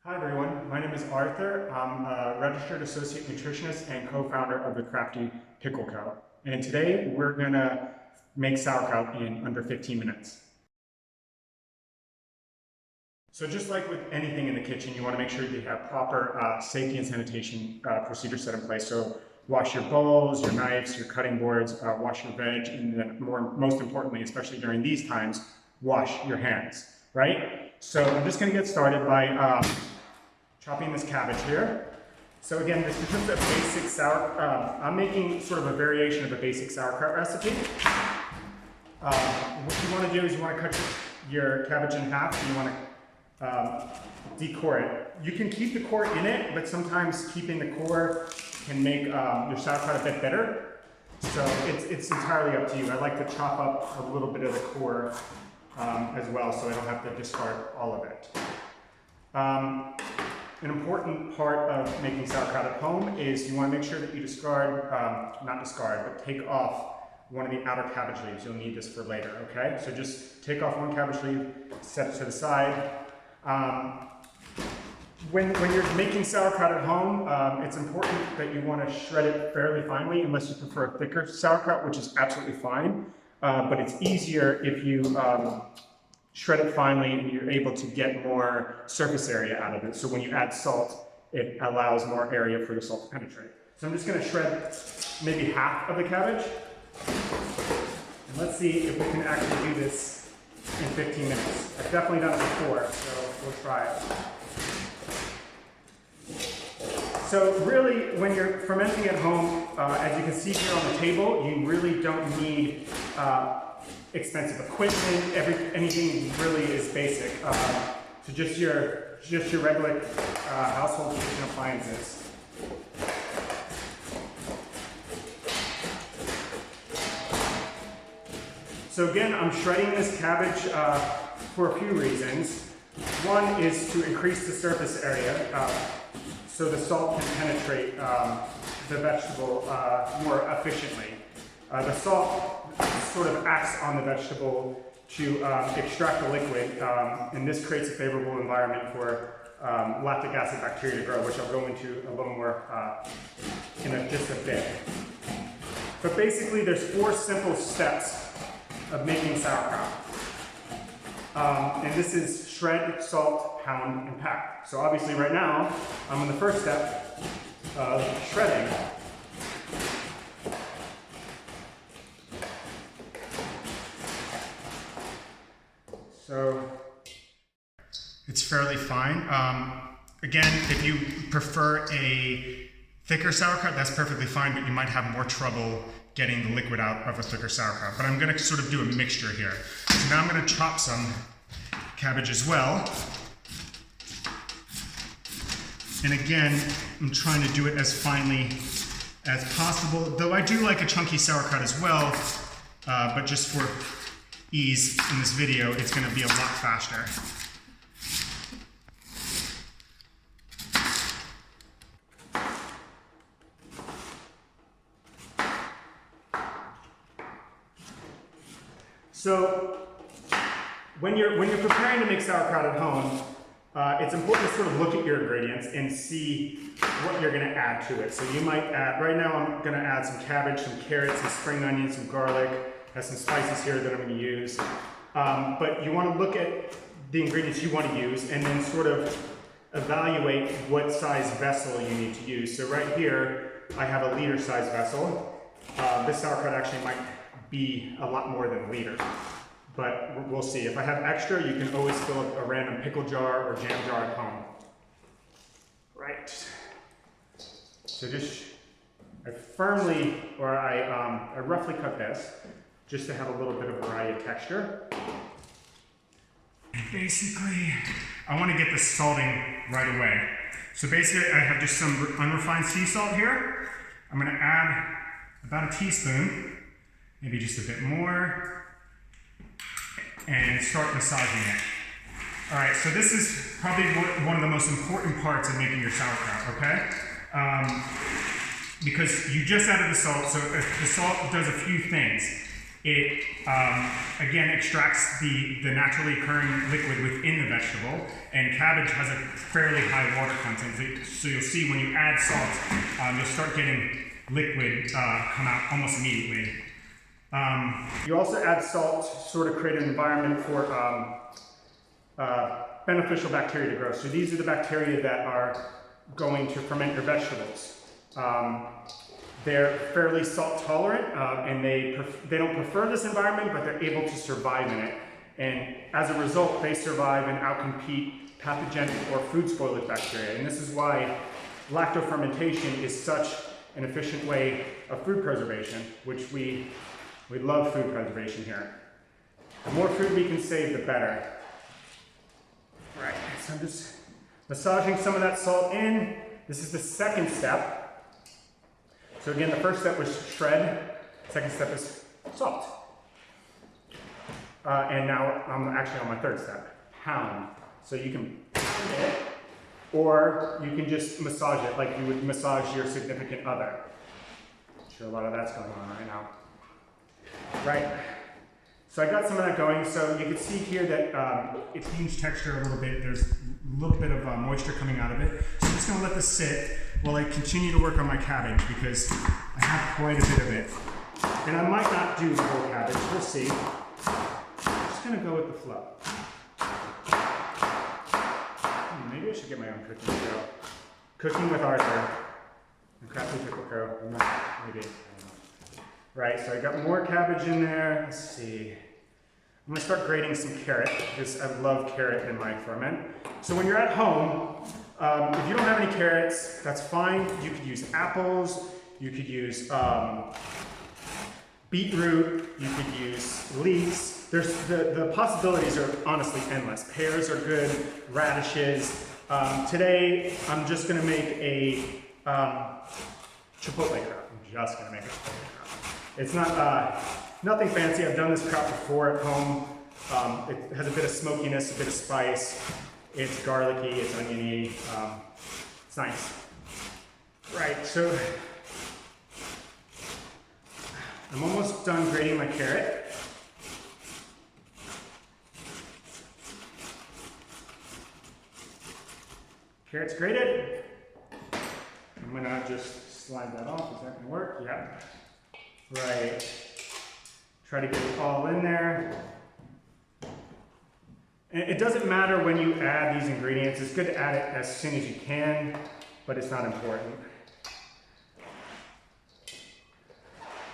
Hi everyone, my name is Arthur. I'm a registered associate nutritionist and co-founder of the Crafty Pickle Co. And today we're gonna make sauerkraut in under 15 minutes. So just like with anything in the kitchen, you wanna make sure you have proper safety and sanitation procedures set in place. So wash your bowls, your knives, your cutting boards, wash your veg, and then most importantly, especially during these times, wash your hands, right? So I'm just gonna get started by chopping this cabbage here. So again, this is just a basic I'm making sort of a variation of a basic sauerkraut recipe. What you want to do is you want to cut your cabbage in half and you want to decore it. You can keep the core in it, but sometimes keeping the core can make your sauerkraut a bit bitter. So it's entirely up to you. I like to chop up a little bit of the core as well, so I don't have to discard all of it. An important part of making sauerkraut at home is you want to make sure that you take off one of the outer cabbage leaves. You'll need this for later, okay? So just take off one cabbage leaf, set it to the side. When you're making sauerkraut at home, it's important that you want to shred it fairly finely, unless you prefer a thicker sauerkraut, which is absolutely fine. But it's easier if you shred it finely and you're able to get more surface area out of it. So when you add salt, it allows more area for the salt to penetrate. So I'm just going to shred maybe half of the cabbage. And let's see if we can actually do this in 15 minutes. I've definitely done it before, so we'll try it. So really, when you're fermenting at home, as you can see here on the table, you really don't need expensive equipment. Anything really is basic. So just your regular household kitchen appliances. So again, I'm shredding this cabbage for a few reasons. One is to increase the surface area so the salt can penetrate the vegetable more efficiently. The salt sort of acts on the vegetable to extract the liquid, and this creates a favorable environment for lactic acid bacteria to grow, which I'll go into a little more in just a bit. But basically, there's 4 simple steps of making sauerkraut. And this is shred, salt, pound, and pack. So obviously right now, I'm on the first step of shredding. So it's fairly fine. Again, if you prefer a thicker sauerkraut, that's perfectly fine, but you might have more trouble getting the liquid out of a thicker sauerkraut. But I'm going to sort of do a mixture here. So now I'm going to chop some cabbage as well. And again, I'm trying to do it as finely as possible, though I do like a chunky sauerkraut as well, but just for ease in this video, it's going to be a lot faster. So when you're preparing to make sauerkraut at home, it's important to sort of look at your ingredients and see what you're going to add to it. So you might add, right now I'm going to add some cabbage, some carrots, some spring onions, some garlic. Has some spices here that I'm going to use. But you want to look at the ingredients you want to use and then sort of evaluate what size vessel you need to use. So right here, I have a liter size vessel. This sauerkraut actually might be a lot more than a liter, but we'll see. If I have extra, you can always fill up a random pickle jar or jam jar at home. Right. So just, I roughly cut this, just to have a little bit of variety of texture. And basically, I want to get the salting right away. So basically, I have just some unrefined sea salt here. I'm going to add about a teaspoon, maybe just a bit more, and start massaging it. All right, so this is probably one of the most important parts of making your sauerkraut, okay? Because you just added the salt, so the salt does a few things. It, again, extracts the naturally occurring liquid within the vegetable, and cabbage has a fairly high water content. So you'll see when you add salt, you'll start getting liquid come out almost immediately. You also add salt to sort of create an environment for beneficial bacteria to grow. So these are the bacteria that are going to ferment your vegetables. They're fairly salt tolerant, and they don't prefer this environment, but they're able to survive in it. And as a result, they survive and outcompete pathogenic or food spoilage bacteria. And this is why lacto-fermentation is such an efficient way of food preservation, which we love food preservation here. The more food we can save, the better. Right, so I'm just massaging some of that salt in. This is the second step. So again, the first step was shred, second step is salt. And now I'm actually on my third step, pound. So you can pound it, or you can just massage it like you would massage your significant other. I'm sure a lot of that's going on right now. Right, so I got some of that going. So you can see here that it changed texture a little bit. There's a little bit of moisture coming out of it. So I'm just gonna let this sit while I continue to work on my cabbage, because I have quite a bit of it. And I might not do the whole cabbage, we'll see. I'm just gonna go with the flow. Maybe I should get my own cooking show. Cooking with Arthur and Crafty Pickle Co. Maybe. Right, so I got more cabbage in there. Let's see. I'm gonna start grating some carrot, because I love carrot in my ferment. So when you're at home, if you don't have any carrots, that's fine. You could use apples, you could use beetroot, you could use leeks. The possibilities are honestly endless. Pears are good, radishes. Today, I'm just gonna make a chipotle kraut. I'm just gonna make a chipotle kraut. It's not nothing fancy. I've done this kraut before at home. It has a bit of smokiness, a bit of spice. It's garlicky, it's oniony. It's nice. Right, so I'm almost done grating my carrot. Carrot's grated. I'm gonna just slide that off. Is that gonna work? Yeah. Right. Try to get it all in there. And it doesn't matter when you add these ingredients. It's good to add it as soon as you can, but it's not important.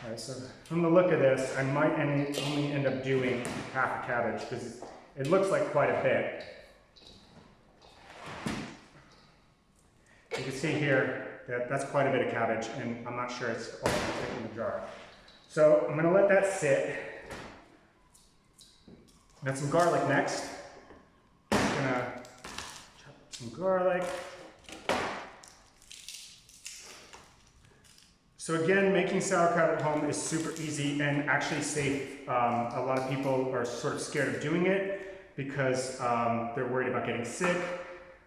All right, so from the look of this, I might only end up doing half a cabbage, because it looks like quite a bit. You can see here that that's quite a bit of cabbage, and I'm not sure it's all going to fit in the jar. So I'm going to let that sit. Got some garlic next. I'm going to chop some garlic. So again, making sauerkraut at home is super easy and actually safe. A lot of people are sort of scared of doing it because they're worried about getting sick.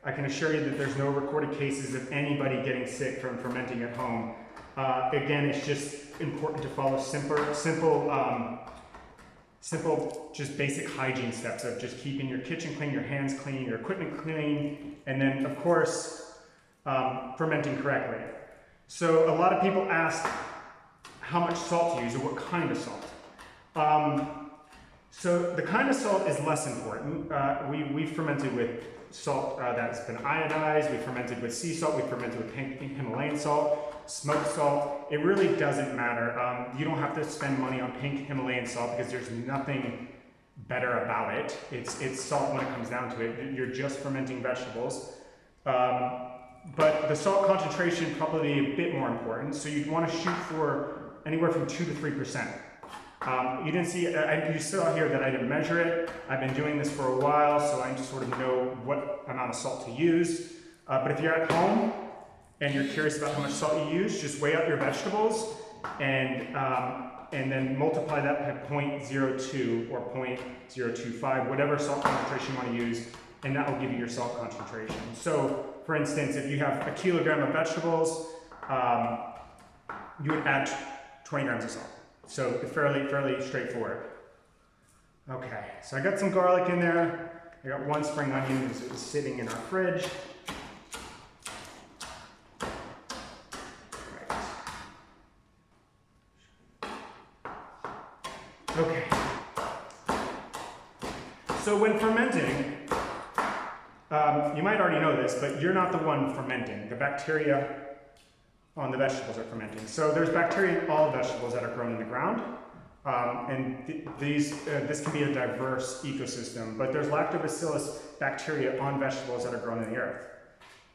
I can assure you that there's no recorded cases of anybody getting sick from fermenting at home. Again, it's just important to follow simple, just basic hygiene steps of just keeping your kitchen clean, your hands clean, your equipment clean, and then of course, fermenting correctly. So a lot of people ask how much salt to use or what kind of salt. So the kind of salt is less important. We fermented with salt that's been iodized, we fermented with sea salt, we fermented with pink Himalayan salt, smoked salt. It really doesn't matter. You don't have to spend money on pink Himalayan salt because there's nothing better about it. It's salt when it comes down to it. You're just fermenting vegetables. But the salt concentration probably a bit more important. So you'd want to shoot for anywhere from 2 to 3%. You didn't see, you saw here that I didn't measure it. I've been doing this for a while, so I just sort of know what amount of salt to use. But if you're at home and you're curious about how much salt you use, just weigh out your vegetables and then multiply that by 0.02 or 0.025, whatever salt concentration you want to use, and that will give you your salt concentration. So, for instance, if you have a kilogram of vegetables, you would add 20 grams of salt. So fairly straightforward. Okay, so I got some garlic in there. I got one spring onion that's sitting in our fridge. Okay. So when fermenting, you might already know this, but you're not the one fermenting. The bacteria on the vegetables are fermenting. So there's bacteria in all vegetables that are grown in the ground. This can be a diverse ecosystem, but there's lactobacillus bacteria on vegetables that are grown in the earth.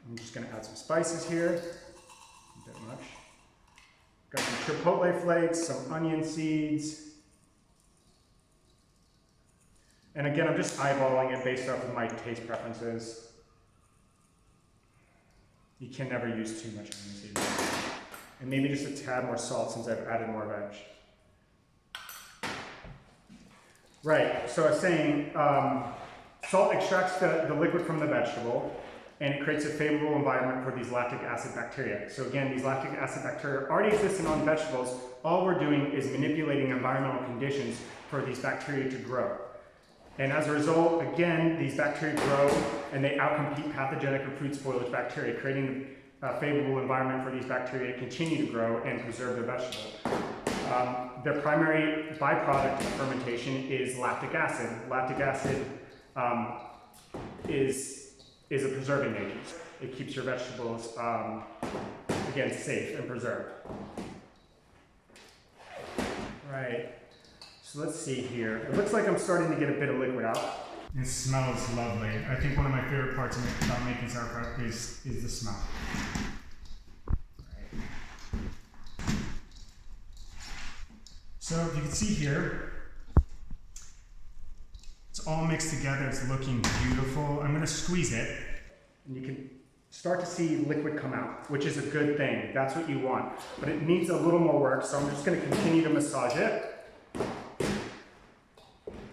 I'm just going to add some spices here. A bit much. Got some chipotle flakes, some onion seeds. And again, I'm just eyeballing it based off of my taste preferences. You can never use too much onion seeds. And maybe just a tad more salt since I've added more veg. Right, so I was saying, salt extracts the liquid from the vegetable, and it creates a favorable environment for these lactic acid bacteria. So again, these lactic acid bacteria already existing on vegetables. All we're doing is manipulating environmental conditions for these bacteria to grow. And as a result, again, these bacteria grow and they outcompete pathogenic or food spoilage bacteria, creating a favorable environment for these bacteria to continue to grow and preserve the vegetable. The primary byproduct of fermentation is lactic acid. Lactic acid is a preserving agent. It keeps your vegetables, again, safe and preserved. Right. So let's see here. It looks like I'm starting to get a bit of liquid out. It smells lovely. I think one of my favorite parts about making sauerkraut is the smell. Right. So if you can see here, it's all mixed together. It's looking beautiful. I'm going to squeeze it, and you can start to see liquid come out, which is a good thing. That's what you want. But it needs a little more work, so I'm just going to continue to massage it.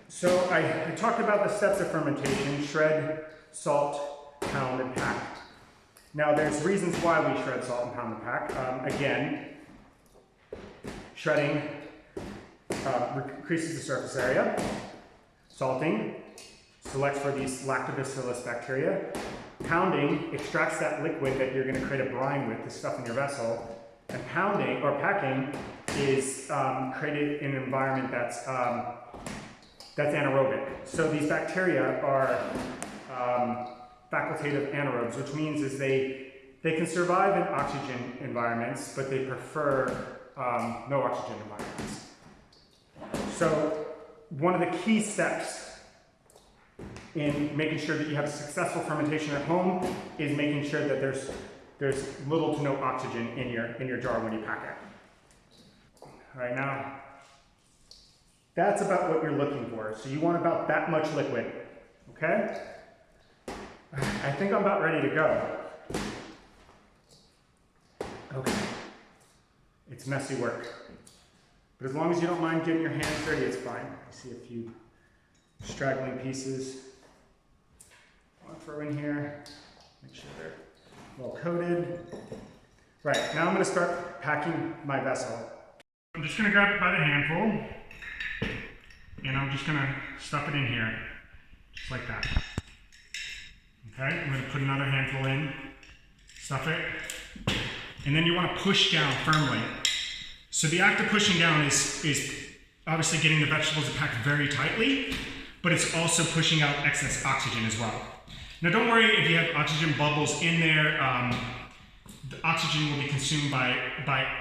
So I talked about the steps of fermentation: shred, salt, pound, and pack. Now there's reasons why we shred, salt, and pound, and pack. Again, shredding increases the surface area. Salting selects for these lactobacillus bacteria. Pounding extracts that liquid that you're going to create a brine with, the stuff in your vessel. And pounding, or packing, is created in an environment that's anaerobic. So these bacteria are facultative anaerobes, which means is they can survive in oxygen environments, but they prefer no oxygen environments. So one of the key steps in making sure that you have successful fermentation at home is making sure that there's little to no oxygen in your jar when you pack it. All right, now that's about what you're looking for. So you want about that much liquid, okay? I think I'm about ready to go. Okay, it's messy work. But as long as you don't mind getting your hands dirty, it's fine. I see a few straggling pieces. I'll throw in here, make sure they're well coated. Right, now I'm gonna start packing my vessel. I'm just gonna grab it by the handful, and I'm just gonna stuff it in here, just like that. Okay, I'm gonna put another handful in, stuff it, and then you wanna push down firmly. So the act of pushing down is obviously getting the vegetables to pack very tightly, but it's also pushing out excess oxygen as well. Now don't worry if you have oxygen bubbles in there. The oxygen will be consumed by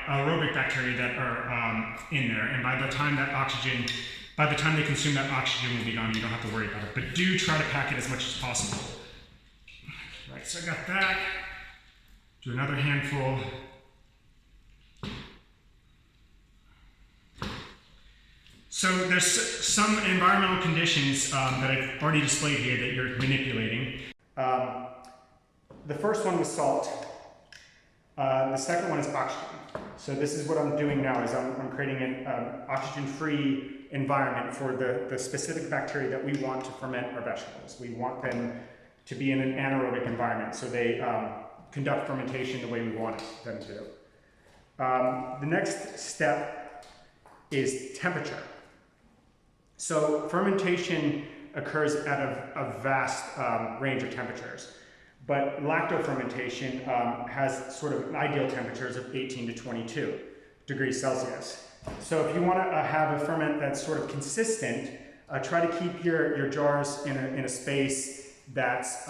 aerobic bacteria that are in there, and by the time they consume that oxygen will be gone, you don't have to worry about it. But do try to pack it as much as possible. Right, so I got that. Do another handful. So there's some environmental conditions that I've already displayed here that you're manipulating. The first one was salt. The second one is oxygen. So this is what I'm doing now, is I'm creating an oxygen-free environment for the specific bacteria that we want to ferment our vegetables. We want them to be in an anaerobic environment, so they conduct fermentation the way we want them to. The next step is temperature. So fermentation occurs at a vast range of temperatures, but lacto-fermentation has sort of ideal temperatures of 18 to 22 degrees Celsius. So if you want to have a ferment that's sort of consistent, try to keep your jars in a space that's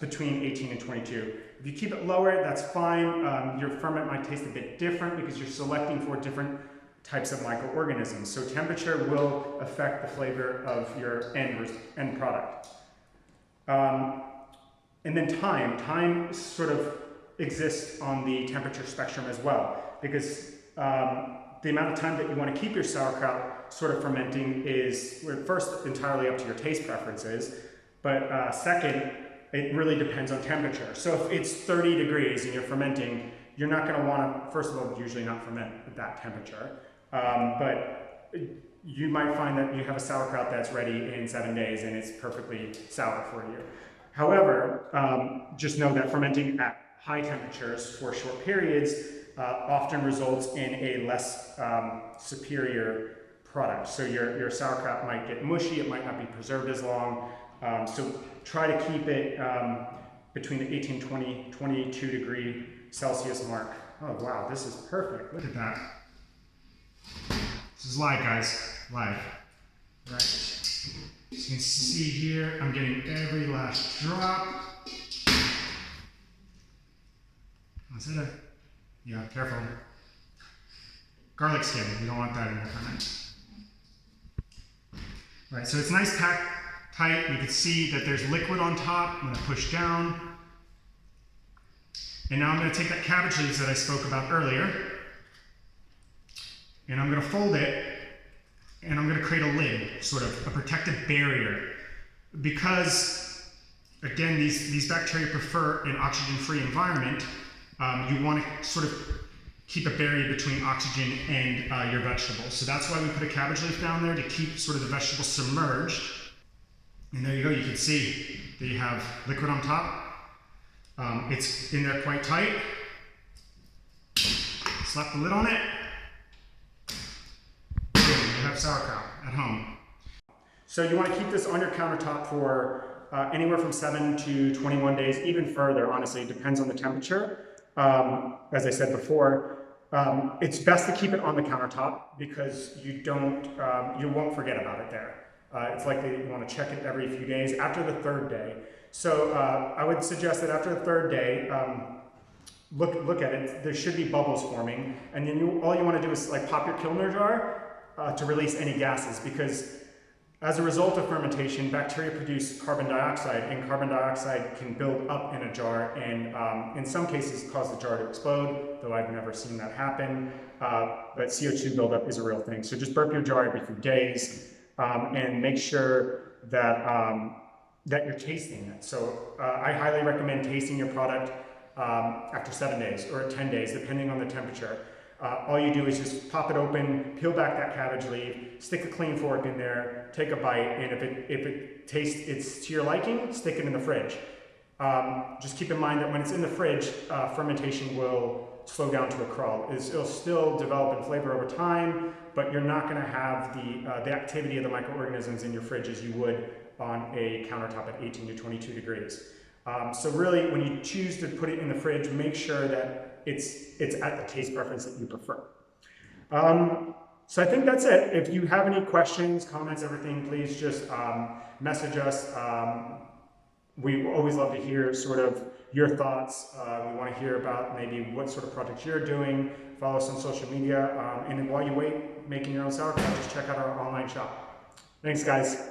between 18 and 22. If you keep it lower, that's fine. Your ferment might taste a bit different because you're selecting for different types of microorganisms. So temperature will affect the flavor of your end product. And then time sort of exists on the temperature spectrum as well, because the amount of time that you want to keep your sauerkraut sort of fermenting is, first, entirely up to your taste preferences, but second, it really depends on temperature. So if it's 30 degrees and you're fermenting, you're not going to want to, first of all, usually not ferment at that temperature, but you might find that you have a sauerkraut that's ready in 7 days and it's perfectly sour for you. However, just know that fermenting at high temperatures for short periods often results in a less superior product. So your sauerkraut might get mushy, it might not be preserved as long. So try to keep it between the 18, 20, 22 degree Celsius mark. Oh wow, this is perfect. Look at that. This is live, guys. Live. Right. As you can see here, I'm getting every last drop. Is it yeah, careful. Garlic skin, you don't want that in your ferment. Right, so it's nice packed tight. You can see that there's liquid on top. I'm going to push down. And now I'm going to take that cabbage leaves that I spoke about earlier, and I'm going to fold it, and I'm going to create a lid, sort of a protective barrier. Because, again, these bacteria prefer an oxygen-free environment. You want to sort of keep a barrier between oxygen and your vegetables. So that's why we put a cabbage leaf down there, to keep sort of the vegetables submerged. And there you go, you can see that you have liquid on top. It's in there quite tight. Slap the lid on it. Boom, you have sauerkraut at home. So you want to keep this on your countertop for anywhere from 7 to 21 days, even further, honestly, it depends on the temperature. As I said before, it's best to keep it on the countertop because you won't forget about it there. It's likely that you want to check it every few days after the 3rd day. So I would suggest that after the 3rd day, look at it. There should be bubbles forming, and then all you want to do is like pop your Kilner jar to release any gases, because as a result of fermentation, bacteria produce carbon dioxide, and carbon dioxide can build up in a jar and in some cases cause the jar to explode, though I've never seen that happen. But CO2 buildup is a real thing. So just burp your jar every few days and make sure that, that you're tasting it. So I highly recommend tasting your product after 7 days or 10 days, depending on the temperature. All you do is just pop it open, peel back that cabbage leaf, stick a clean fork in there, take a bite, and if it tastes it's to your liking, stick it in the fridge. Just keep in mind that when it's in the fridge, fermentation will slow down to a crawl. It'll still develop in flavor over time, but you're not going to have the activity of the microorganisms in your fridge as you would on a countertop at 18 to 22 degrees. So really, when you choose to put it in the fridge, make sure that it's at the taste preference that you prefer. So I think that's it. If you have any questions, comments, everything, please just message us. We always love to hear sort of your thoughts. We want to hear about maybe what sort of projects you're doing. Follow us on social media. And while you wait making your own sauerkraut, just check out our online shop. Thanks, guys.